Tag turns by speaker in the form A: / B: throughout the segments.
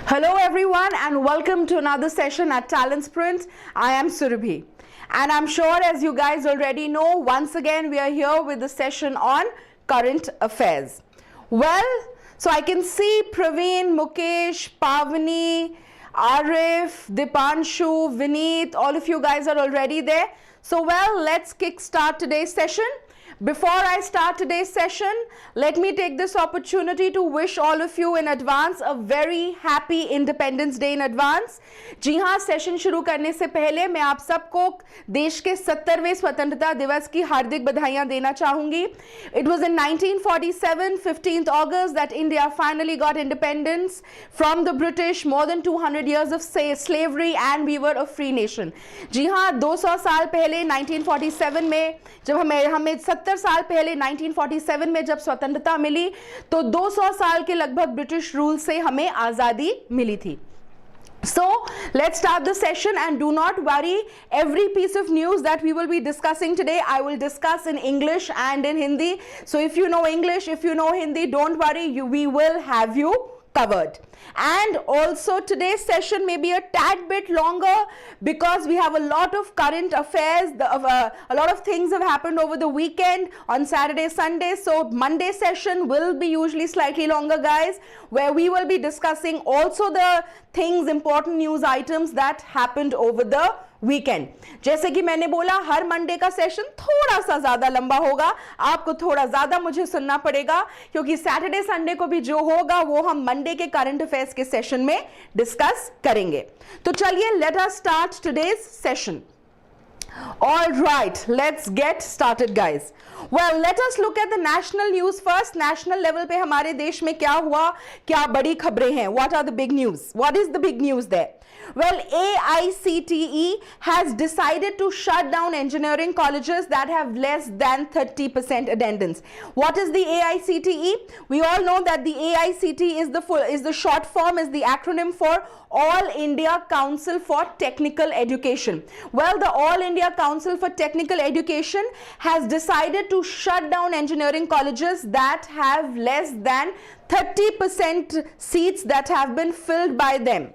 A: Hello everyone and welcome to another session at TalentSprint. I am Surabhi and I'm sure as you guys already know, once again we are here with the session on current affairs. Well, so I can see Praveen, Mukesh, Pavani, Arif, Dipanshu, Vineet, all of you guys are already there. So well, let's kickstart today's session. Before I start today's session, let me take this opportunity to wish all of you in advance a very happy Independence Day in advance. जी हाँ, session शुरू करने से पहले मैं आप सबको देश के 70वें स्वतंत्रता दिवस की हार्दिक बधाइयाँ देना चाहूँगी. It was in 1947, 15th August, that India finally got independence from the British, more than 200 years of slavery, and we were a free nation. जी हाँ, 200 साल पहले 1947 में जब हमें 70 साल पहले 1947 में जब स्वतंत्रता मिली तो 200 साल के लगभग ब्रिटिश रूल से हमें आजादी मिली थी. So let's start the session and do not worry, every piece of news that we will be discussing today I will discuss in English and in Hindi. So if you know English, if you know Hindi, don't worry, we will have you covered. And also today's session may be a tad bit longer because we have a lot of current affairs, a lot of things have happened over the weekend on Saturday, Sunday. So Monday session will be usually slightly longer, guys, where we will be discussing also the things, important news items that happened over the weekend. जैसे कि मैंने बोला, हर Monday का session थोड़ा सा ज्यादा लंबा होगा, आपको थोड़ा ज्यादा मुझे सुनना पड़ेगा क्योंकि सैटरडे संडे को भी जो होगा वो हम मंडे के करंट अफेयर्स के सेशन में डिस्कस करेंगे. तो चलिए, let us start today's session. All right, let's get started, guys. Well, let us look at the national news first. National level पे हमारे देश में क्या हुआ, क्या बड़ी खबरें हैं? What are the big news? What is the big news there? Well, AICTE has decided to shut down engineering colleges that have less than 30% attendance. What is the AICTE? We all know that the AICTE is the short form, is the acronym for All India Council for Technical Education. Well, the All India Council for Technical Education has decided to shut down engineering colleges that have less than 30% seats that have been filled by them.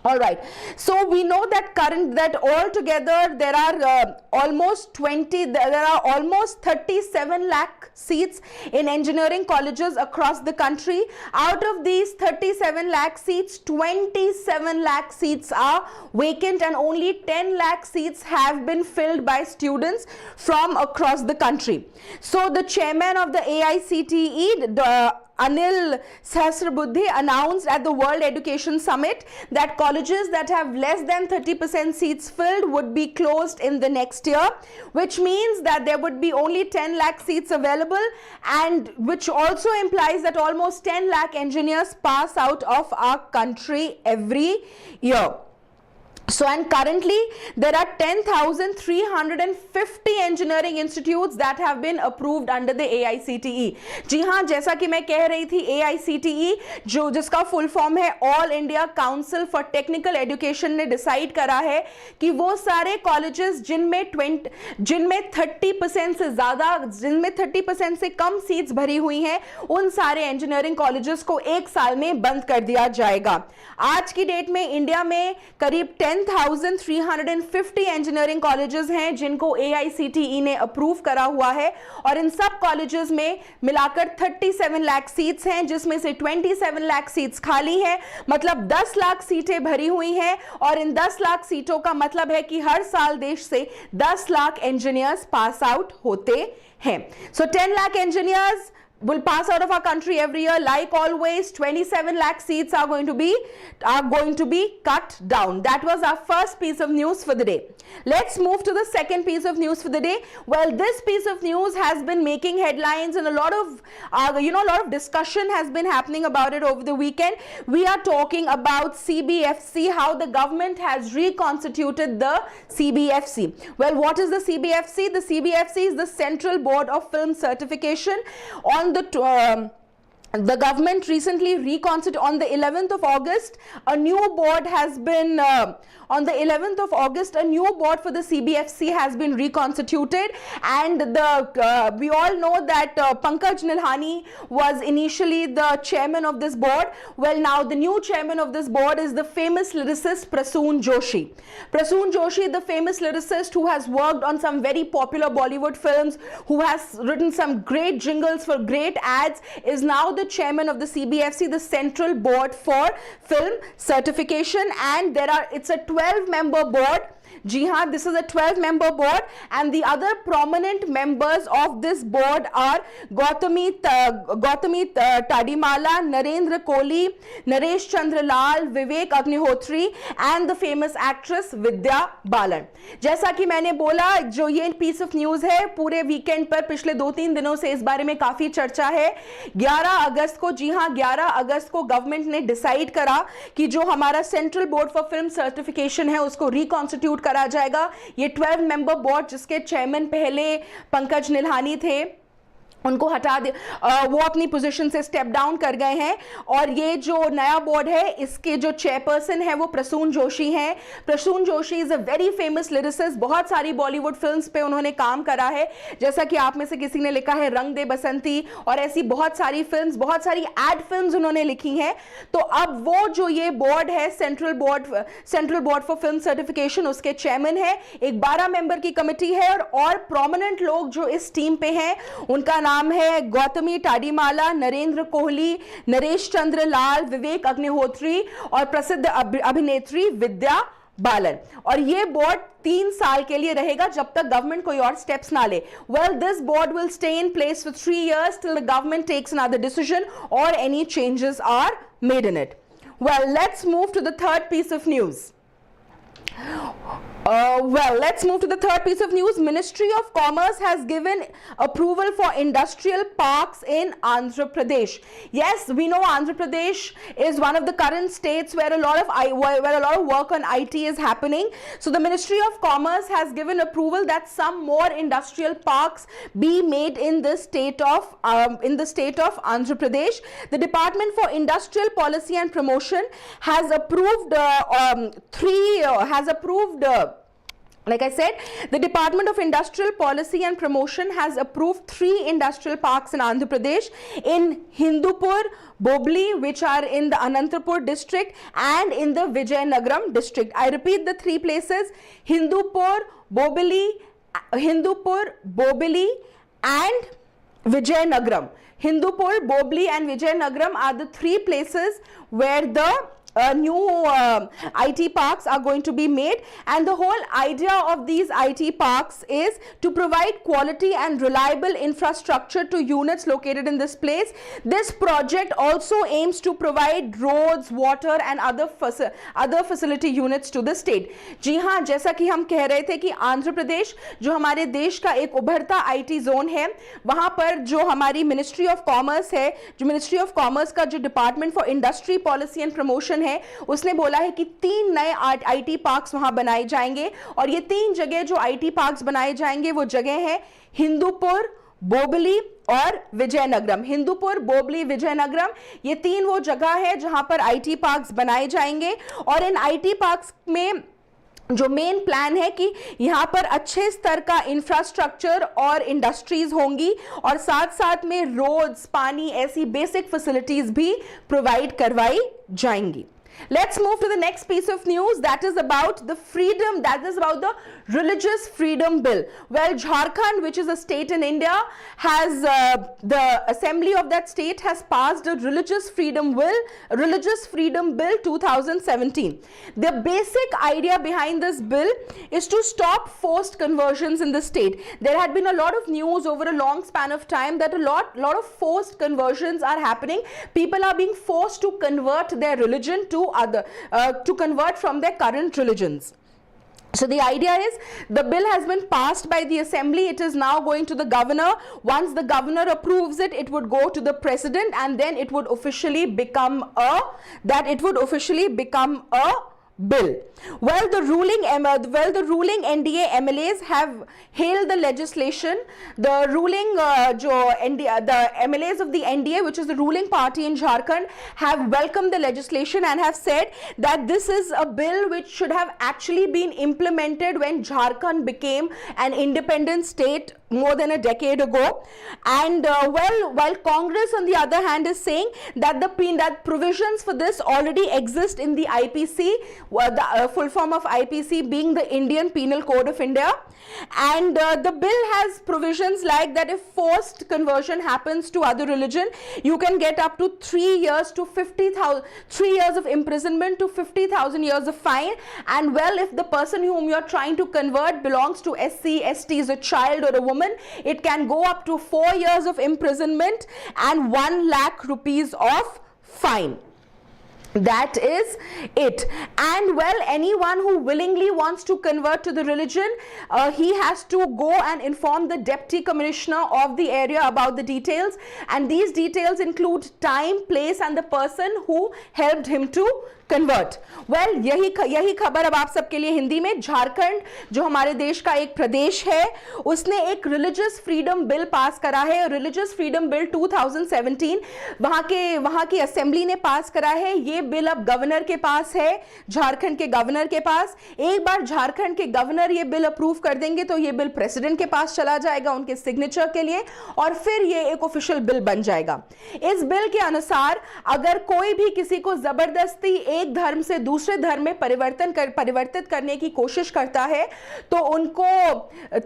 A: All right, so we know that altogether there are almost 37 lakh seats in engineering colleges across the country. Out of these 37 lakh seats, 27 lakh seats are vacant and only 10 lakh seats have been filled by students from across the country. So the chairman of the AICTE, Anil Sahasrabuddhe, announced at the World Education Summit that colleges that have less than 30% seats filled would be closed in the next year, which means that there would be only 10 lakh seats available, and which also implies that almost 10 lakh engineers pass out of our country every year. So, and currently there are 10,350 engineering institutes that have been approved under the AICTE. जी हाँ, जैसा कि मैं कह रही थी, AICTE जिसका full form है all India council for technical education ने डिसाइड करा है कि वो सारे कॉलेजेस जिनमें 30% से ज़्यादा, जिनमें 30% से कम सीट्स भरी हुई हैं, उन सारे इंजीनियरिंग कॉलेजेस को एक साल में बंद कर दिया जाएगा. आज की डेट में इंडिया में करीब 10,350 इंजीनियरिंग कॉलेजेस हैं जिनको AICTE ने अप्रूव करा हुआ है, और इन सब कॉलेजेस में मिलाकर 37 लाख सीट्स हैं, जिसमें से 27 लाख सीट्स खाली हैं, मतलब 10 लाख सीटें भरी हुई हैं. और इन 10 लाख सीटों का मतलब है कि हर साल देश से 10 लाख इंजीनियर्स पास आउट होते हैं. So 10 lakh engineers will pass out of our country every year. Like always, 27 lakh seats are going to be cut down. That was our first piece of news for the day. Let's move to the second piece of news for the day. Well, this piece of news has been making headlines and a lot of discussion has been happening about it over the weekend. We are talking about CBFC, how the government has reconstituted the CBFC. Well, what is the CBFC? The CBFC is the Central Board of Film Certification. On the the government recently reconstituted on the 11th of August. A new board has been on the 11th of August, a new board for the CBFC has been reconstituted, and we all know that Pankaj Nilhani was initially the chairman of this board. Well, now the new chairman of this board is the famous lyricist Prasoon Joshi. Prasoon Joshi, the famous lyricist who has worked on some very popular Bollywood films, who has written some great jingles for great ads, is now the chairman of the CBFC, the Central Board for Film Certification, and it's a 12-member board. Ji haan, this is a 12-member board, and the other prominent members of this board are Gautami Tadimala, Narendra Kohli, Naresh Chandra Lal, Vivek Agnihotri, and the famous actress Vidya Balan. जैसा कि मैंने बोला, जो ये piece of news है, पूरे weekend पर पिछले 2-3 दिनों से इस बारे में काफी चर्चा है. 11 अगस्त को, जी हाँ, 11 अगस्त को गवर्नमेंट ने डिसाइड करा कि जो हमारा central board for film certification है उसको रिकॉन्स्टिट्यूट करा जाएगा. ये 12 मेंबर बोर्ड, जिसके चेयरमैन पहले पंकज निल्हानी थे, उनको हटा दे, वो अपनी पोजीशन से स्टेप डाउन कर गए हैं. और ये जो नया बोर्ड है, इसके जो चेयरपर्सन है वो प्रसून जोशी हैं. Prasoon Joshi is a very famous lyricist. बहुत सारी बॉलीवुड फिल्म्स पे उन्होंने काम करा है, जैसा कि आप में से किसी ने लिखा है रंग दे बसंती, और ऐसी बहुत सारी फिल्म्स, बहुत सारी एड फिल्म्स उन्होंने लिखी हैं. तो अब वो जो ये बोर्ड है, central board for film certification, उसके चेयरमैन है. एक 12 मेंबर की कमिटी है, और प्रोमिनेंट लोग जो इस टीम पे हैं उनका नाम है गौतमी टाडीमाला, नरेंद्र कोहली, नरेश चंद्र लाल, विवेक अग्निहोत्री और प्रसिद्ध अभिनेत्री विद्या बालन. और ये बोर्ड 3 साल के लिए रहेगा, जब तक गवर्नमेंट कोई और स्टेप्स ना ले. Well, this board will stay in place for 3 years till the government takes another decision or any changes are made in it. Well, let's move to the third piece of news. Let's move to the third piece of news. Ministry of Commerce has given approval for industrial parks in Andhra Pradesh. Yes, we know Andhra Pradesh is one of the current states where a lot of work on IT is happening. So the Ministry of Commerce has given approval that some more industrial parks be made in the state of Andhra Pradesh. The Department for Industrial Policy and Promotion has approved like I said, the Department of Industrial Policy and Promotion has approved 3 industrial parks in Andhra Pradesh, in Hindupur, Bobli, which are in the Anantapur district, and in the Vijayanagaram district. I repeat the 3 places: Hindupur, Bobli, and Vijayanagaram. Hindupur, Bobli, and Vijayanagaram are the 3 places where the new IT parks are going to be made, and the whole idea of these IT parks is to provide quality and reliable infrastructure to units located in this place. This project also aims to provide roads, water and other facility units to the state. जी हाँ, जैसा कि हम कह रहे थे कि आंध्र प्रदेश जो हमारे देश का एक उभरता IT जोन है, वहाँ पर जो हमारी मिनिस्ट्री ऑफ कॉमर्स है, जो मिनिस्ट्री ऑफ कॉमर्स का जो department for industry policy and promotion है, उसने बोला है कि 3 नए IT पार्क्स वहां बनाए जाएंगे. और ये 3 जगह जो IT पार्क्स बनाए जाएंगे वो जगह है हिंदूपुर, बोबली और विजयनगरम. हिंदूपुर, बोबली, विजयनगरम, ये 3 वो जगह है जहां पर IT पार्क्स बनाए जाएंगे. और इन IT पार्क्स में जो मेन प्लान है कि यहाँ पर अच्छे स्तर का इंफ्रास्ट्रक्चर और इंडस्ट्रीज होंगी, और साथ साथ में रोड्स, पानी, ऐसी बेसिक फैसिलिटीज भी प्रोवाइड करवाई जाएंगी. Let's move to the next piece of news, that is about the religious freedom bill. Well, Jharkhand, which is a state in India, has the assembly of that state has passed a religious freedom bill 2017. The basic idea behind this bill is to stop forced conversions in the state. There had been a lot of news over a long span of time that a lot of forced conversions are happening. People are being forced to convert their religion to convert from their current religions. So the idea is, the bill has been passed by the assembly. It is now going to the governor. Once the governor approves it, it would go to the president, and then it would officially become a bill? Well, the ruling NDA MLAs have hailed the legislation. The ruling the MLAs of the NDA, which is the ruling party in Jharkhand, have welcomed the legislation and have said that this is a bill which should have actually been implemented when Jharkhand became an independent state more than a decade ago. And while Congress on the other hand is saying that that provisions for this already exist in the IPC, the full form of IPC being the Indian Penal Code of India, and the bill has provisions like that if forced conversion happens to other religion, you can get up to 3 years to 50,000, 3 years of imprisonment to 50,000 years of fine. And well, if the person whom you are trying to convert belongs to SC, ST, is a child or a woman, it can go up to 4 years of imprisonment and 1 lakh rupees of fine. That is it. And well, anyone who willingly wants to convert to the religion, he has to go and inform the deputy commissioner of the area about the details, and these details include time, place and the person who helped him to convert. Well यही खबर अब आप सबके लिए हिंदी में। झारखंड जो हमारे देश का एक प्रदेश है, उसने एक रिलीजियस फ्रीडम बिल पास करा है। रिलीजियस फ्रीडम बिल 2017 वहां की असेंबली ने पास करा है। ये बिल अब गवर्नर के पास है, झारखंड के गवर्नर के पास। एक बार झारखंड के गवर्नर ये बिल अप्रूव कर देंगे तो ये बिल प्रेसिडेंट के पास चला जाएगा उनके सिग्नेचर के लिए, और फिर ये एक ऑफिशियल बिल बन जाएगा। इस बिल के अनुसार अगर कोई भी किसी को जबरदस्ती एक धर्म से दूसरे धर्म में परिवर्तित करने की कोशिश करता है तो उनको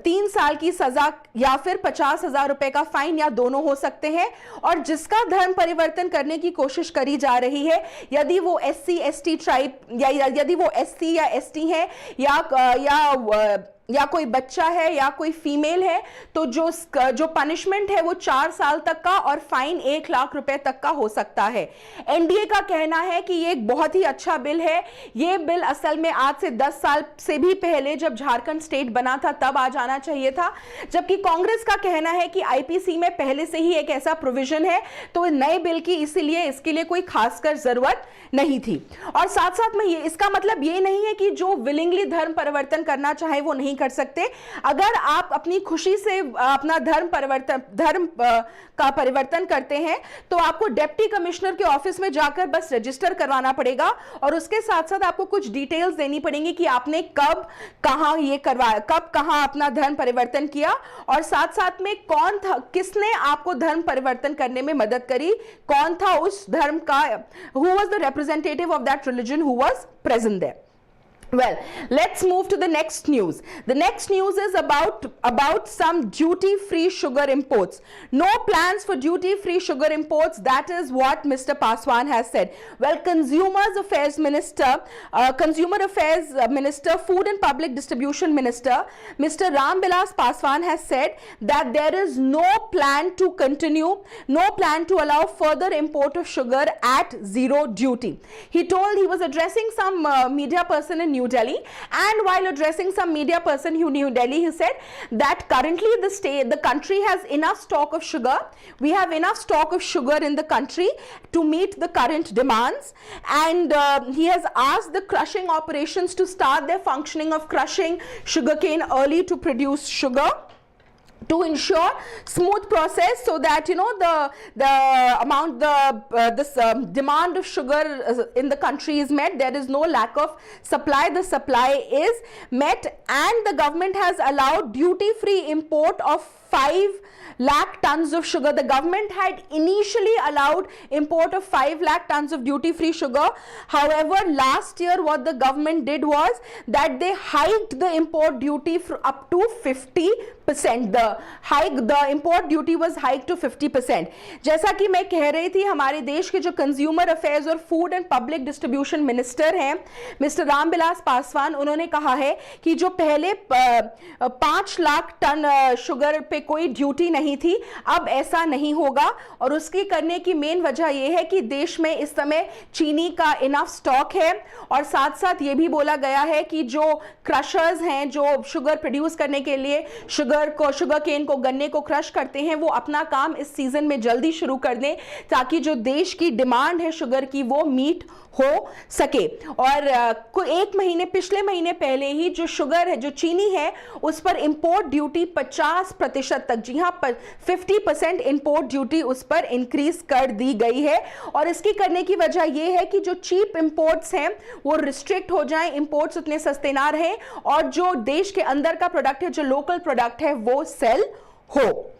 A: 3 साल की सजा या फिर 50,000 रुपए का फाइन या दोनों हो सकते हैं। और जिसका धर्म परिवर्तन करने की कोशिश करी जा रही है, यदि वो SC ST ट्राइब या यदि वो SC या ST है या कोई बच्चा है या कोई फीमेल है, तो जो पनिशमेंट है वो 4 साल तक का और फाइन 1 लाख रुपए तक का हो सकता है। एनडीए का कहना है कि ये एक बहुत ही अच्छा बिल है। ये बिल असल में आज से 10 साल से भी पहले जब झारखंड स्टेट बना था तब आ जाना चाहिए था, जबकि कांग्रेस का कहना है कि आईपीसी में पहले से ही एक ऐसा प्रोविजन है तो नए बिल की इसीलिए इसके लिए कोई खासकर जरूरत नहीं थी। और साथ साथ में इसका मतलब ये नहीं है कि जो विलिंगली धर्म परिवर्तन करना चाहे वो नहीं कर सकते। अगर आप अपनी खुशी से अपना धर्म का परिवर्तन करते हैं तो आपको डिप्टी कमिश्नर के ऑफिस में जाकर बस रजिस्टर करवाना पड़ेगा और उसके साथ साथ आपको कुछ डिटेल्स देनी पड़ेंगी कि आपने कब कहां ये करवाया, कब कहां अपना धर्म परिवर्तन किया, और साथ साथ में कौन था, किसने आपको धर्म परिवर्तन करने में मदद करी, कौन था उस धर्म का, who was the representative of that religion who was present there. Well, let's move to the next news. The next news is about some duty-free sugar imports. No plans for duty-free sugar imports. That is what Mr. Paswan has said. Well, Consumer Affairs Minister, Food and Public Distribution Minister, Mr. Ramvilas Paswan has said that there is no plan to allow further import of sugar at zero duty. He was addressing some media person in New Delhi, and while addressing some media person in New Delhi, he said that currently the country has enough stock of sugar. We have enough stock of sugar in the country to meet the current demands, and he has asked the crushing operations to start their functioning of crushing sugarcane early to produce sugar, to ensure smooth process so that this demand of sugar in the country is met. There is no lack of supply. The supply is met, and the government has allowed duty-free import of 5 lakh tons of sugar. The government had initially allowed import of 5 lakh tons of duty-free sugar. However, last year what the government did was that they hiked the import duty up to 50%. The import duty was hiked to 50%. जैसा कि मैं कह रही थी, हमारे देश के जो कंज्यूमर अफेयर्स और food and public distribution minister हैं मिस्टर रामविलास पासवान, उन्होंने कहा है कि जो पहले 5 लाख टन शुगर पे कोई ड्यूटी नहीं थी, अब ऐसा नहीं होगा। और उसकी करने की मेन वजह यह है कि देश में इस समय चीनी का इनफ स्टॉक है, और साथ साथ ये भी बोला गया है कि जो क्रशर्स हैं जो शुगर प्रोड्यूस करने के लिए शुगर केन को, गन्ने को क्रश करते हैं, वो अपना काम इस सीजन में जल्दी शुरू कर दें ताकि जो देश की डिमांड है शुगर की वो मीट हो सके। और पिछले महीने पहले ही जो शुगर है, जो चीनी है, उस पर इंपोर्ट ड्यूटी 50% तक, जी हाँ 50% इंपोर्ट ड्यूटी उस पर इंक्रीज कर दी गई है। और इसकी करने की वजह यह है कि जो चीप इंपोर्ट्स हैं वो रिस्ट्रिक्ट हो जाएं, इंपोर्ट्स उतने सस्ते ना रहें, और जो देश के अंदर का प्रोडक्ट है, जो लोकल प्रोडक्ट है, वो सेल हो।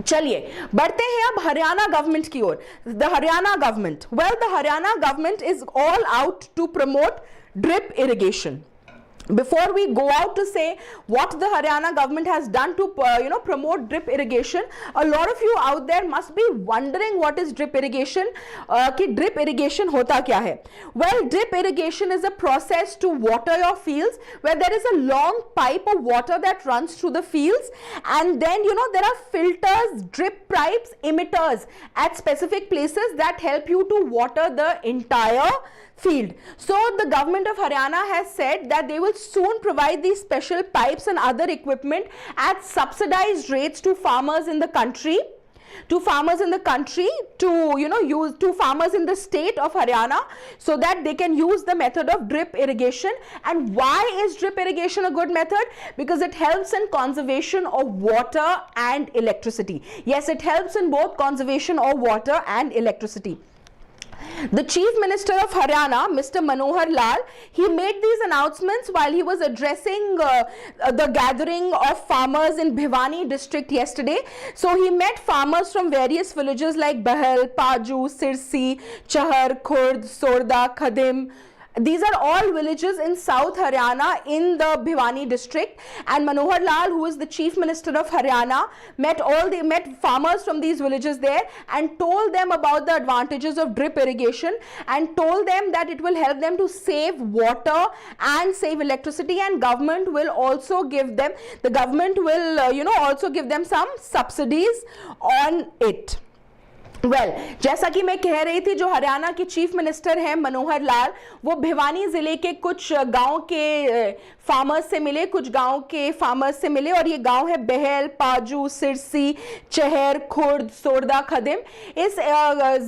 A: चलिए बढ़ते हैं अब हरियाणा गवर्नमेंट की ओर। The Haryana government, well the Haryana government is all out to promote drip irrigation. Before we go out to say what the Haryana government has done to promote drip irrigation, a lot of you out there must be wondering what is drip irrigation, कि drip irrigation होता क्या है? Well, drip irrigation is a process to water your fields where there is a long pipe of water that runs through the fields, and then there are filters, drip pipes, emitters at specific places that help you to water the entire field. So the government of Haryana has said that they will soon provide these special pipes and other equipment at subsidized rates to farmers in the country, to farmers in the state of Haryana, so that they can use the method of drip irrigation. And why is drip irrigation a good method? Because it helps in conservation of water and electricity. Yes, it helps in both conservation of water and electricity. The Chief Minister of Haryana, Mr. Manohar Lal, he made these announcements while he was addressing the gathering of farmers in Bhiwani district yesterday. So he met farmers from various villages like Bahal, Paju, Sirsi, Chahar, Khurd, Sorda, Khadim. These are all villages in South Haryana in the Bhiwani district, and Manohar Lal, who is the Chief Minister of Haryana, met farmers from these villages there and told them about the advantages of drip irrigation, and told them that it will help them to save water and save electricity, and government will also give them also give them some subsidies on it. Well जैसा कि मैं कह रही थी, जो हरियाणा के chief minister हैं मनोहर लाल, वो भिवानी जिले के कुछ गांव के फार्मर्स से मिले, और ये गांव है बहल, पाजू, सिरसी, चहर, खुर्द, सोरदा, खदिम। इस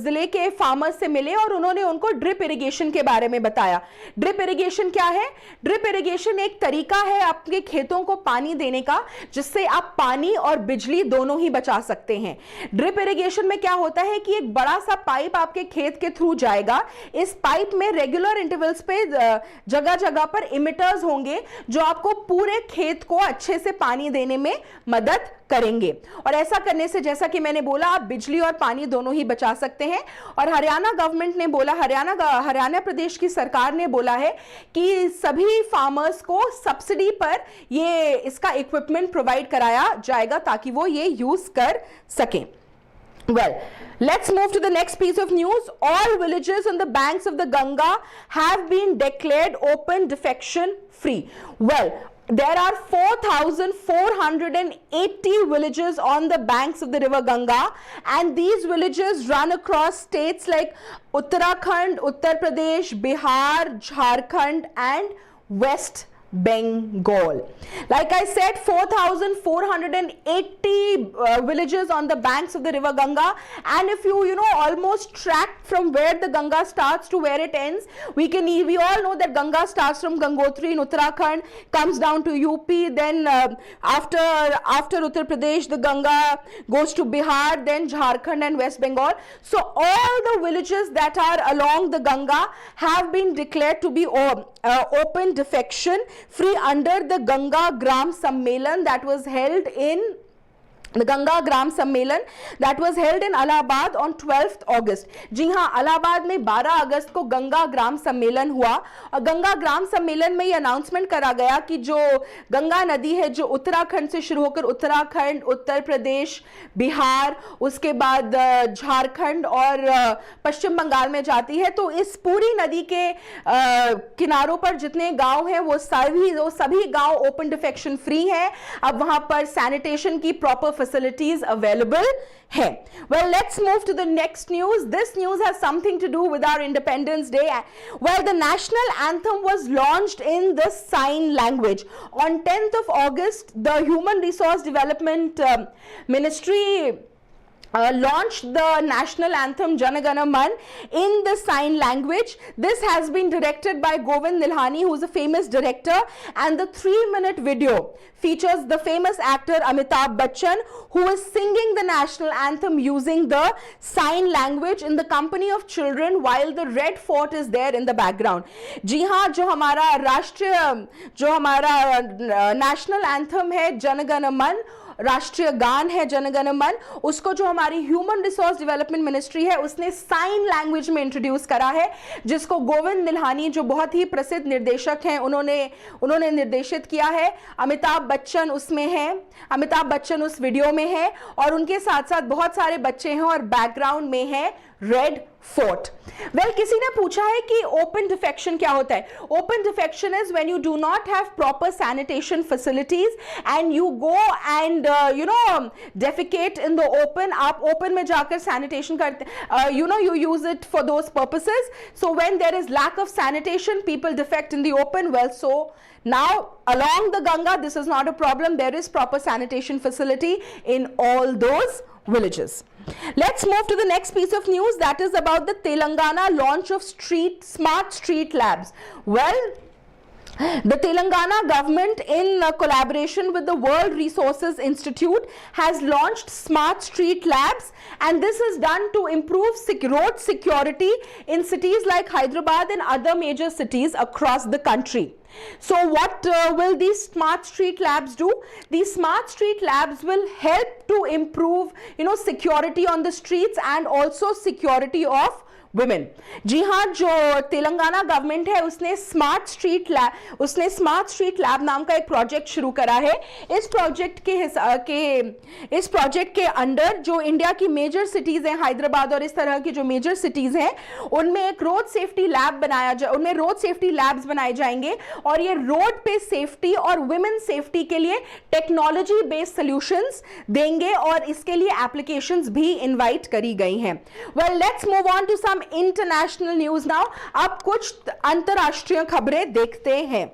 A: जिले के फार्मर्स से मिले और उन्होंने उनको ड्रिप इरिगेशन के बारे में बताया। ड्रिप इरिगेशन क्या है? ड्रिप इरिगेशन एक तरीका है आपके खेतों को पानी देने का, जिससे आप पानी और बिजली दोनों ही बचा सकते हैं। ड्रिप इरिगेशन में क्या होता है कि एक बड़ा सा पाइप आपके खेत के थ्रू जाएगा। इस पाइप में रेगुलर इंटरवल्स पे जगह जगह पर इमिटर्स होंगे जो आपको पूरे खेत को अच्छे से पानी देने में मदद करेंगे, और ऐसा करने से, जैसा कि मैंने बोला, आप बिजली और पानी दोनों ही बचा सकते हैं। और हरियाणा गवर्नमेंट ने बोला, हरियाणा प्रदेश की सरकार ने बोला है कि सभी फार्मर्स को सब्सिडी पर ये इसका इक्विपमेंट प्रोवाइड कराया जाएगा ताकि वो ये यूज कर सकें। Well, let's move to the next piece of news. All villages on the banks of the Ganga have been declared open defecation free. Well, there are 4,480 villages on the banks of the river Ganga, and these villages run across states like Uttarakhand, Uttar Pradesh, Bihar, Jharkhand and West Bengal. Like I said, 4,480 villages on the banks of the river Ganga, and if you almost track from where the Ganga starts to where it ends, we all know that Ganga starts from Gangotri in Uttarakhand, comes down to UP, then after Uttar Pradesh the Ganga goes to Bihar, then Jharkhand and West Bengal. So all the villages that are along the Ganga have been declared to be open defecation free under the Ganga Gram Sammelan that was held in Allahabad on 12th August. जी हाँ, इलाहाबाद में 12 अगस्त को गंगा ग्राम सम्मेलन हुआ, और गंगा ग्राम सम्मेलन में ये announcement करा गया कि जो गंगा नदी है, जो उत्तराखंड से शुरू होकर उत्तराखंड, उत्तर प्रदेश, बिहार, उसके बाद झारखंड और पश्चिम बंगाल में जाती है, तो इस पूरी नदी के किनारों पर जितने गांव हैं वो सभी गांव ओपन डिफेक्शन फ्री हैं। अब वहां पर सैनिटेशन की proper facilities available hai. Well, let's move to the next news. This news has something to do with our Independence Day. Well, the national anthem was launched in the sign language. On 10th of August, the Human Resource Development Ministry launched the national anthem Jana Gana Man in the sign language. This has been directed by Govt Nilhani, who is a famous director, and the 3-minute video features the famous actor Amitabh Bachchan, who is singing the national anthem using the sign language in the company of children while the red fort is there in the background. जी हाँ, जो हमारा national anthem है जन गण मन, राष्ट्रीय गान है जन गण मन, उसको जो हमारी ह्यूमन रिसोर्स डेवलपमेंट मिनिस्ट्री है उसने साइन लैंग्वेज में इंट्रोड्यूस करा है, जिसको गोविंद निल्हानी जो बहुत ही प्रसिद्ध निर्देशक हैं उन्होंने निर्देशित किया है। अमिताभ बच्चन उसमें है, अमिताभ बच्चन उस वीडियो में है और उनके साथ साथ बहुत सारे बच्चे हैं और बैकग्राउंड में है रेड फोर्ट। वेल, किसी ने पूछा है कि ओपन डिफेक्शन क्या होता है। Open defection is when you do not have proper sanitation facilities and you go and defecate in the open. आप ओपन में जाकर सैनिटेशन करते, you use it for those purposes. So when there is lack of sanitation, people defect in the open. Well, so now along the Ganga, this is not a problem. There is proper sanitation facility in all those villages. Let's move to the next piece of news, that is about the Telangana launch of smart street labs. Well, the Telangana government, in collaboration with the World Resources Institute, has launched smart street labs, and this is done to improve road security in cities like Hyderabad and other major cities across the country. So what will these smart street labs do? These smart street labs will help to improve, security on the streets and also security of women. जी हाँ, जो Telangana government है उसने smart street lab नाम का एक project शुरू करा है। इस प्रोजेक्ट के अंडर जो इंडिया की मेजर सिटीज हैं, हैदराबाद और इस तरह की जो मेजर सिटीज हैं, उनमें एक रोड सेफ्टी लैब उनमें रोड सेफ्टी लैब्स बनाए जाएंगे और ये रोड पे सेफ्टी और वुमेन सेफ्टी के लिए टेक्नोलॉजी बेस्ड सॉल्यूशंस देंगे और इसके लिए एप्लीकेशंस भी इनवाइट करी गई हैं। Well, let's move on to some international news now. अब कुछ अंतरराष्ट्रीय खबरें देखते हैं।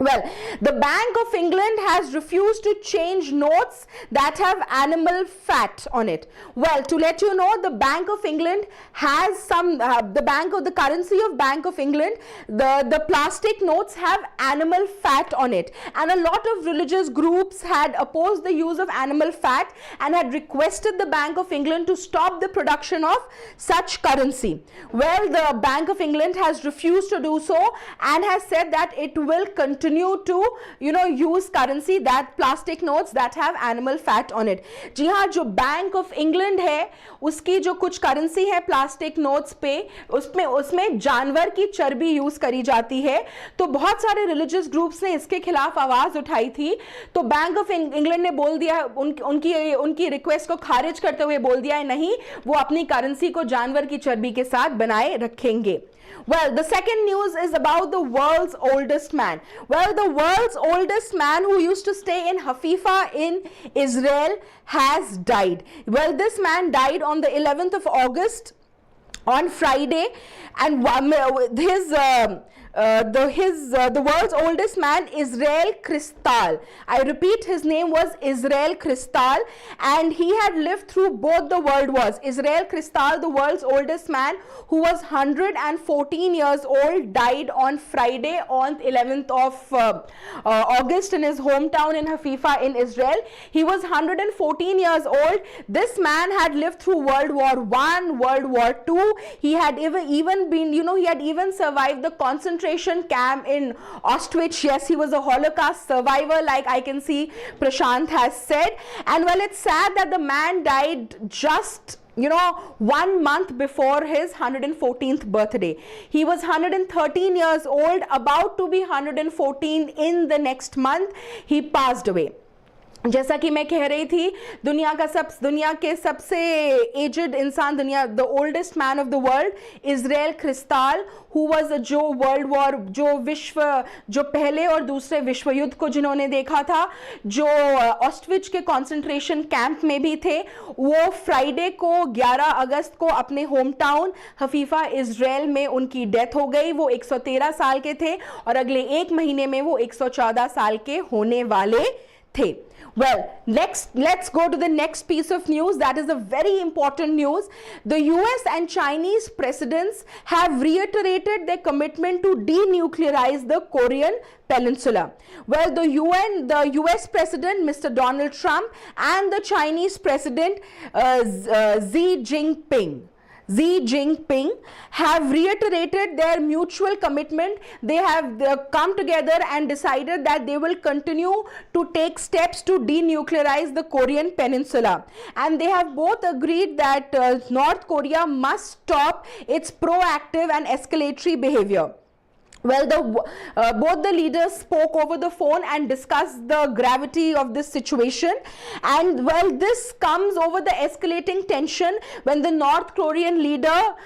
A: Well, the Bank of England has refused to change notes that have animal fat on it. Well, to let you know, the Bank of England has the currency of Bank of England, the plastic notes have animal fat on it. And a lot of religious groups had opposed the use of animal fat and had requested the Bank of England to stop the production of such currency. Well, the Bank of England has refused to do so and has said that it will continue to use currency, that plastic notes that have animal fat on it. जी हाँ, जो bank of England है उसकी जो कुछ currency है plastic notes पे, उसमें जानवर की चर्बी यूज करी जाती है। तो बहुत सारे रिलीजियस ग्रुप्स ने इसके खिलाफ आवाज उठाई थी। तो बैंक ऑफ इंग्लैंड ने बोल दिया, उनकी रिक्वेस्ट को खारिज करते हुए बोल दिया है नहीं, वो अपनी करेंसी को जानवर की चर्बी के साथ बनाए रखेंगे। Well, the second news is about the world's oldest man. Well, the world's oldest man who used to stay in Haifa in Israel has died. Well, this man died on the 11th of August on Friday, and the world's oldest man, Israel Cristal. I repeat, his name was Israel Cristal, and he had lived through both the world wars. Israel Cristal, the world's oldest man, who was 114 years old, died on Friday on 11th of August in his hometown in Haifa in Israel. He was 114 years old. This man had lived through World War I, World War II. He had even been, he had even survived the concentration camp in Auschwitz. Yes, he was a Holocaust survivor, like I can see Prashant has said. And well, it's sad that the man died just 1 month before his 114th birthday. He was 113 years old, about to be 114 in the next month. He passed away. जैसा कि मैं कह रही थी, दुनिया के सबसे aged इंसान, the oldest man of the world, Israel crystal, who was जो वर्ल्ड वॉर, जो पहले और दूसरे विश्व युद्ध को जिन्होंने देखा था, जो ऑस्टविच के कंसंट्रेशन कैंप में भी थे, वो फ्राइडे को 11 अगस्त को अपने होम टाउन हफीफा इजराइल में उनकी डेथ हो गई। वो 113 साल के थे और अगले एक महीने में वो 114 साल के होने वाले थे। Well, let's go to the next piece of news. That is a very important news. The US and Chinese presidents have reiterated their commitment to denuclearize the Korean Peninsula. Well, the US President Mr. Donald Trump and the Chinese President Xi Jinping have reiterated their mutual commitment. They have come together and decided that they will continue to take steps to denuclearize the Korean Peninsula. And they have both agreed that North Korea must stop its proactive and escalatory behavior. Well, both the leaders spoke over the phone and discussed the gravity of this situation. And well, this comes over the escalating tension when the North Korean leader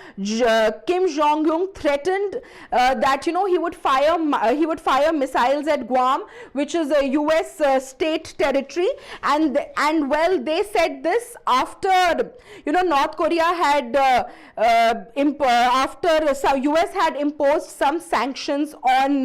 A: Kim Jong-un threatened that he would fire missiles at Guam, which is a US state territory. And well, they said this after North Korea had US had imposed some sanctions on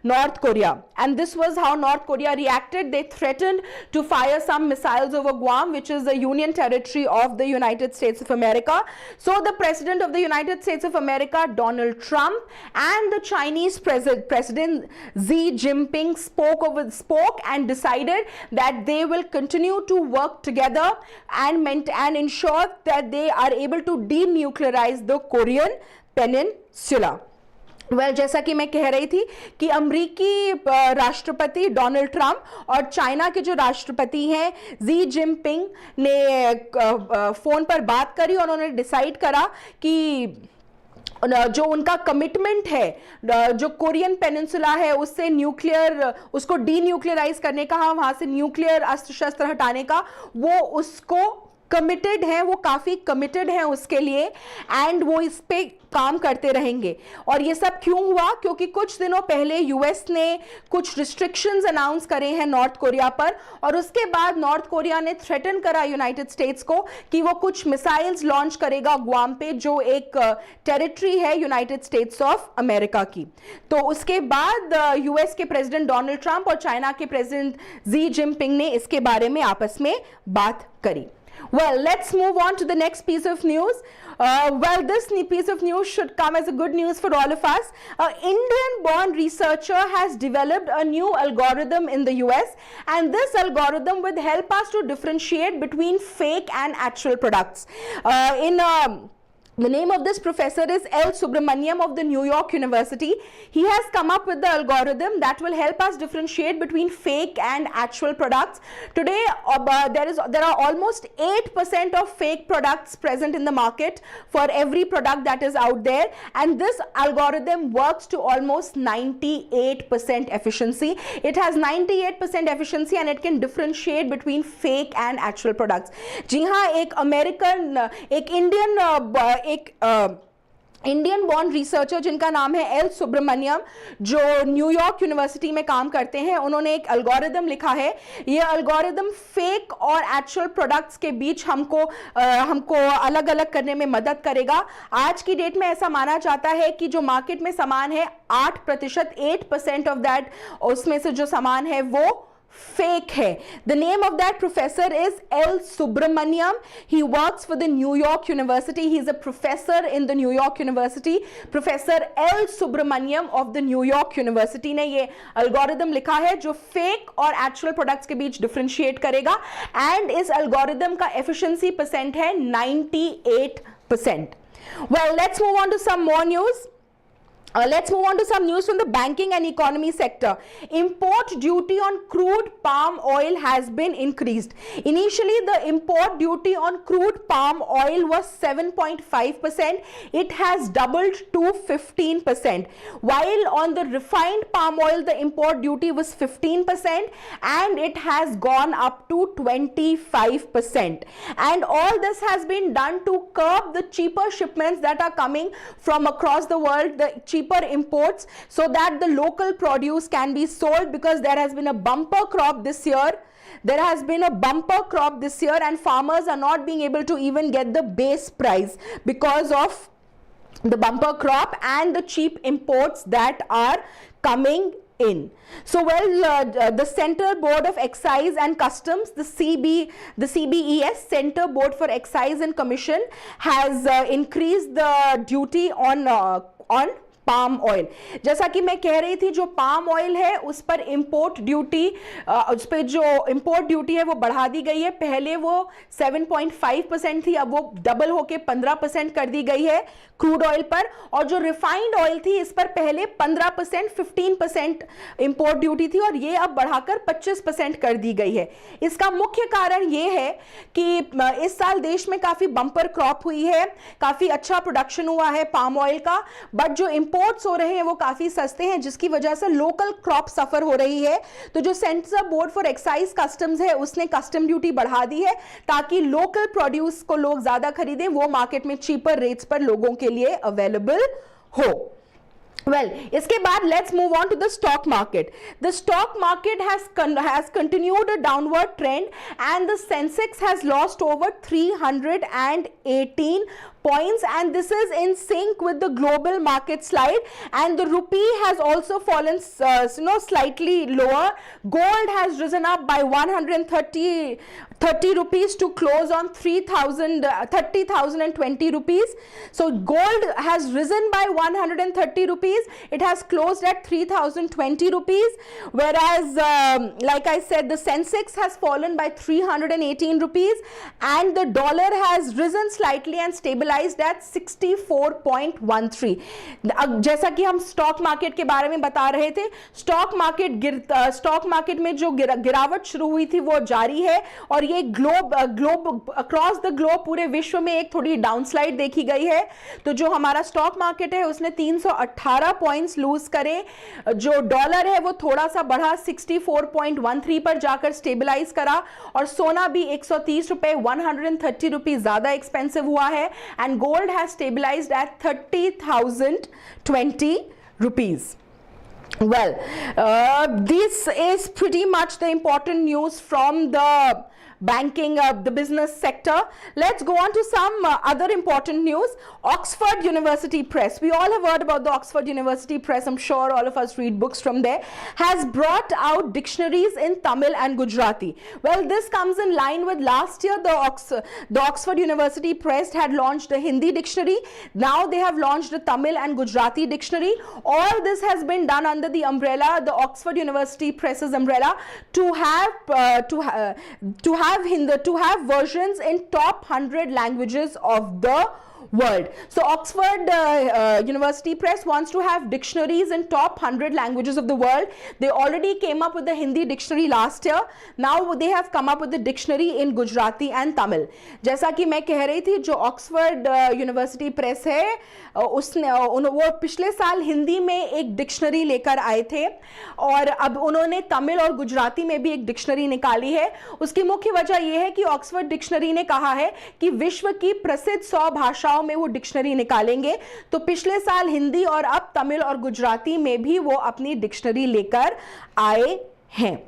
A: North Korea, and this was how North Korea reacted. They threatened to fire some missiles over Guam, which is a union territory of the United States of America. So the President of the United States of America, Donald Trump, and the Chinese President Xi Jinping spoke and decided that they will continue to work together and ensure that they are able to denuclearize the Korean Peninsula. Well, जैसा कि मैं कह रही थी कि अमरीकी राष्ट्रपति Donald Trump और चाइना के जो राष्ट्रपति हैं जी जिनपिंग ने फोन पर बात करी और उन्होंने डिसाइड करा कि जो उनका कमिटमेंट है जो कोरियन पेनिनसुला है उसको डीन्यूक्लियराइज करने का, वहां से न्यूक्लियर अस्त्र शस्त्र हटाने का, वो उसको कमिटेड है, वो काफी कमिटेड है उसके लिए, एंड वो इस पे काम करते रहेंगे। और ये सब क्यों हुआ? क्योंकि कुछ दिनों पहले यूएस ने कुछ रिस्ट्रिक्शंस अनाउंस करे हैं नॉर्थ कोरिया पर, और उसके बाद नॉर्थ कोरिया ने थ्रेटन करा यूनाइटेड स्टेट्स को कि वो कुछ मिसाइल्स लॉन्च करेगा गुआम पे, जो एक टेरिटरी है यूनाइटेड स्टेट्स ऑफ अमेरिका की। तो उसके बाद यूएस के प्रेसिडेंट डोनाल्ड ट्रंप और चाइना के प्रेसिडेंट जी जिनपिंग ने इसके बारे में आपस में बात करी। Well, let's move on to the next piece of news. Well, this piece of news should come as a good news for all of us. An Indian-born researcher has developed a new algorithm in the US, and this algorithm will help us to differentiate between fake and actual products. The name of this professor is L. Subramaniam of the New York University. He has come up with the algorithm that will help us differentiate between fake and actual products. Today, there are almost 8% of fake products present in the market for every product that is out there, and this algorithm works to almost 98% efficiency. It has 98% efficiency and it can differentiate between fake and actual products. जी हाँ, एक Indian born researcher जिनका नाम है L Subramaniam, जो New York university में काम करते हैं, उन्होंने एक एल्गोरिदम लिखा है। ये एल्गोरिदम फेक और एक्चुअल प्रोडक्ट्स के बीच हमको अलग अलग करने में मदद करेगा। आज की डेट में ऐसा माना जाता है कि जो मार्केट में सामान है 8% ऑफ दैट, उसमें से जो सामान है वो fake hai. The name of that professor is L. Subramaniam. He works for the New York University. He is a professor in the New York University. Professor L. Subramaniam of the New York University ने ये algorithm लिखा है जो fake और actual products के बीच differentiate करेगा, and इस algorithm का efficiency percent है 98%. Well, let's move on to some more news. Let's move on to some news from the banking and economy sector. Import duty on crude palm oil has been increased. Initially, the import duty on crude palm oil was 7.5%. It has doubled to 15%. While on the refined palm oil, the import duty was 15% and it has gone up to 25%. And all this has been done to curb the cheaper shipments that are coming from across the world, the cheaper imports, so that the local produce can be sold, because there has been a bumper crop this year. There has been a bumper crop this year and farmers are not being able to even get the base price because of the bumper crop and the cheap imports that are coming in. So the Central Board of Excise and Customs, the CBES, Center Board for Excise and Commission, has increased the duty on palm oil. जैसा कि मैं कह रही थी, जो palm oil है उस पर इंपोर्ट ड्यूटी, उस पर जो इंपोर्ट ड्यूटी है वो बढ़ा दी गई है. पहले वो 7.5% थी, अब वो डबल होके 15% कर दी गई है क्रूड ऑयल पर. और जो रिफाइंड ऑयल थी इस पर पहले 15% 15% इंपोर्ट ड्यूटी थी और ये अब बढ़ाकर 25% कर दी गई है. इसका मुख्य कारण ये है कि इस साल देश में काफी बम्पर क्रॉप हुई है, काफी अच्छा प्रोडक्शन हुआ है पाम ऑयल का, बट जो इंपोर्ट्स हो रहे हैं वो काफी सस्ते हैं, जिसकी वजह से लोकल क्रॉप सफर हो रही है. तो जो central board for excise customs है उसने कस्टम ड्यूटी बढ़ा दी है ताकि लोकल प्रोड्यूस को लोग ज्यादा खरीदें, वो मार्केट में चीपर रेट्स पर लोगों के लिए अवेलेबल हो. Well, इसके बाद let's move on to the stock market. The stock market has continued a downward trend and the Sensex has lost over 318 points, and this is in sync with the global market slide, and the rupee has also fallen slightly lower. Gold has risen up by 130 rupees to close on 30,020 rupees. So gold has risen by 130 rupees. It has closed at 3,020 rupees, whereas like I said, the Sensex has fallen by 318 rupees and the dollar has risen slightly and stabilized at 64.13. जैसा कि हम stock market के बारे में बता रहे थे, stock market में जो गिरावट शुरू हुई थी वो जारी है और ये ग्लोब अक्रॉस द ग्लोब पूरे विश्व में एक थोड़ी डाउनस्लाइड देखी गई है. तो जो हमारा स्टॉक मार्केट है उसने 318 पॉइंट्स लूज करे, जो डॉलर है वो थोड़ा सा बढ़ा 64.13 पर जाकर स्टेबलाइज करा, और सोना भी 130 रुपए 130 रुपीज ज्यादा एक्सपेंसिव हुआ है, and gold has stabilized at 30,020 rupees. Well, this is pretty much the important news from the banking, the business sector. Let's go on to some other important news. Oxford University Press, we all have heard about the Oxford University Press, I'm sure all of us read books from there, has brought out dictionaries in Tamil and Gujarati. Well, this comes in line with last year the Oxford University Press had launched a Hindi dictionary. Now they have launched a Tamil and Gujarati dictionary. All this has been done under the umbrella, the Oxford University Press's umbrella, to have versions in top 100 languages of the world. So Oxford University Press wants to have dictionaries in top 100 languages of the world. They already came up with the Hindi dictionary last year. Now they have come up with the dictionary in Gujarati and Tamil. जैसा कि मैं कह रही थी, जो Oxford University Press है वो पिछले साल हिंदी में एक डिक्शनरी लेकर आए थे और अब उन्होंने तमिल और गुजराती में भी एक डिक्शनरी निकाली है. उसकी मुख्य वजह यह है कि ऑक्सफोर्ड डिक्शनरी ने कहा है कि विश्व की प्रसिद्ध 100 भाषाओं में वो डिक्शनरी निकालेंगे. तो पिछले साल हिंदी और अब तमिल और गुजराती में भी वो अपनी डिक्शनरी लेकर आए हैं.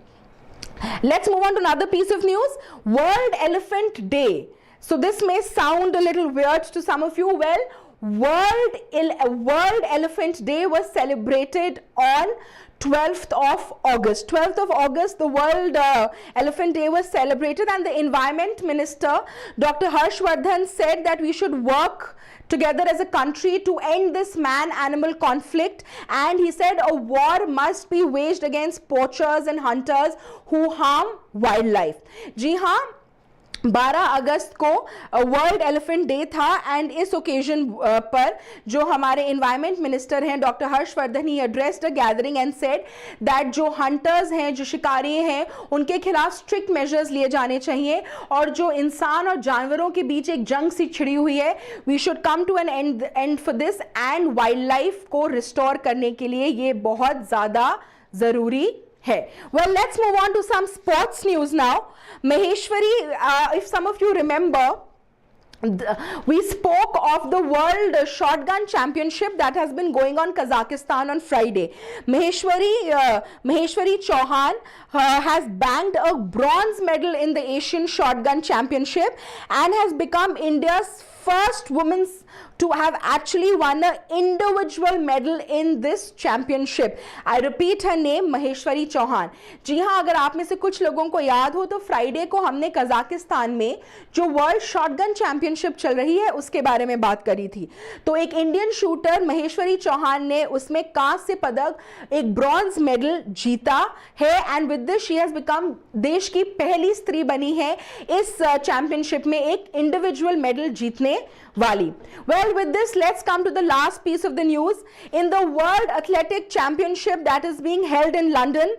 A: Let's move on to another piece of news. World Elephant Day. So this may sound a little weird to some of you. Well, World Elephant Day was celebrated on 12th of August. 12th of August, the World Elephant Day was celebrated, and the Environment Minister, Dr. Harshvardhan, said that we should work together as a country to end this man-animal conflict, and he said a war must be waged against poachers and hunters who harm wildlife. जी हाँ, 12 अगस्त को world elephant day था, and इस occasion पर जो हमारे environment minister हैं doctor Harshvardhan, he addressed a gathering and said that जो hunters हैं, जो शिकारी हैं, उनके खिलाफ स्ट्रिक्ट मेजर्स लिए जाने चाहिए, और जो इंसान और जानवरों के बीच एक जंग सी छिड़ी हुई है, we should come to an end for this, and wildlife को रिस्टोर करने के लिए ये बहुत ज़्यादा ज़रूरी है. Well, let's move on to some sports news now. Maheshwari, if some of you remember, we spoke of the World Shotgun Championship that has been going on Kazakhstan on Friday. Maheshwari Chauhan has bagged a bronze medal in the Asian Shotgun Championship and has become India's first women's to have actually won an individual medal in this championship. I repeat her name, Maheshwari Chauhan. जी हाँ, अगर आप में से कुछ लोगों को याद हो तो फ्राइडे को हमने कजाकिस्तान में जो वर्ल्ड शॉटगन चैंपियनशिप चल रही है उसके बारे में बात करी थी. तो एक इंडियन शूटर महेश्वरी चौहान ने उसमें कांस्य पदक, एक ब्रॉन्ज मेडल जीता है and with this she has become देश की पहली स्त्री बनी है इस चैंपियनशिप में एक इंडिविजुअल मेडल जीतने वाली. Well, with this, let's come to the last piece of the news. In the World Athletic Championship that is being held in London,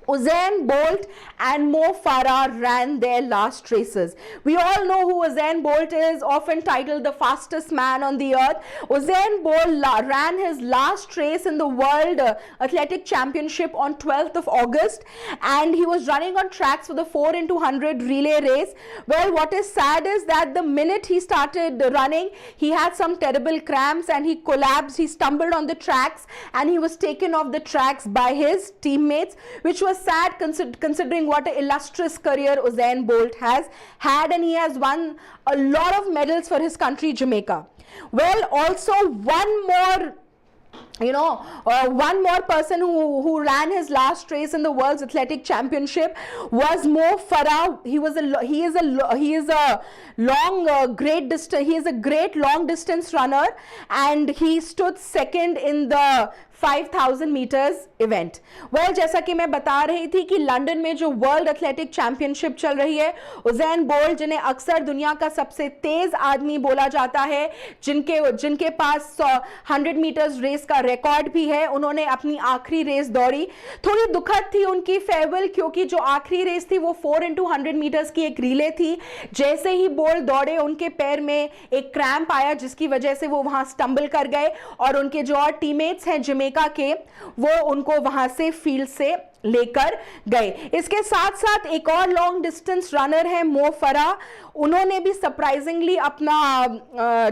A: Usain Bolt and Mo Farah ran their last races. We all know who Usain Bolt is, often titled the fastest man on the earth. Usain Bolt ran his last race in the World Athletic Championship on 12th of August, and he was running on tracks for the 4x100 relay race. Well, what is sad is that the minute he started running, he had some terrible cramps and he collapsed. He stumbled on the tracks and he was taken off the tracks by his teammates, which was sad considering what an illustrious career Usain Bolt has had, and he has won a lot of medals for his country, Jamaica. Well, also one more person who ran his last race in the World's Athletic Championship was Mo Farah. He is a great long distance runner, and he stood second in the 5000 meters event. Well, जैसा कि मैं बता रही थी कि London में जो world athletic championship चल रही है, उज़ैन बोल्ट जिन्हें अक्सर दुनिया का सबसे तेज आदमी बोला जाता है, जिनके पास 100 मीटर्स रेस का रिकॉर्ड भी है, उन्होंने अपनी आखिरी रेस दौड़ी. थोड़ी दुखद थी उनकी फेयरवेल, क्योंकि जो आखिरी रेस थी वो 4x100 मीटर्स की एक रिले थी. जैसे ही बोल्ट दौड़े उनके पैर में एक क्रैम्प आया, जिसकी वजह से वो वहां स्टम्बल कर गए और उनके जो और टीममेट्स हैं जमैका के, वो उनको वहां से फील्ड से लेकर गए. इसके साथ साथ एक और लॉन्ग डिस्टेंस रनर है मो फरा. उन्होंने भी सरप्राइजिंगली अपना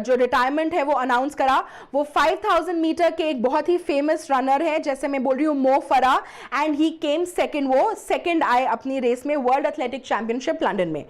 A: जो रिटायरमेंट है वो अनाउंस करा. वो 5000 मीटर के एक बहुत ही फेमस रनर है, जैसे मैं बोल रही हूँ Mo Farah, and he came second. वो सेकंड आए अपनी रेस में वर्ल्ड एथलेटिक चैंपियनशिप लंदन में.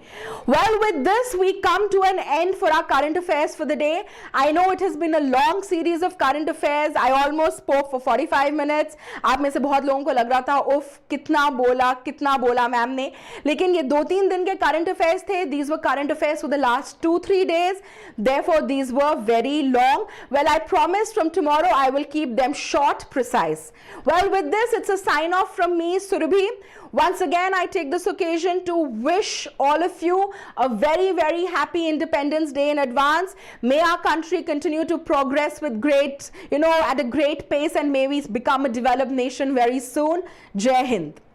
A: Well, with this we come to an end for our current affairs for the day. I know it has been a long series of current affairs. I almost spoke for 45 minutes. आप में से बहुत लोगों को लग रहा था उफ कितना बोला मैम ने, लेकिन ये 2-3 दिन के करंट अफेयर्स थे. These were current affairs for the last 2-3 days, therefore these were very long. Well, I promise from tomorrow I will keep them short, precise. Well, with this, it's a sign off from me, Surabhi. Once again, I take this occasion to wish all of you a very, very happy Independence Day in advance. May our country continue to progress with at a great pace, and may we become a developed nation very soon. Jai Hind.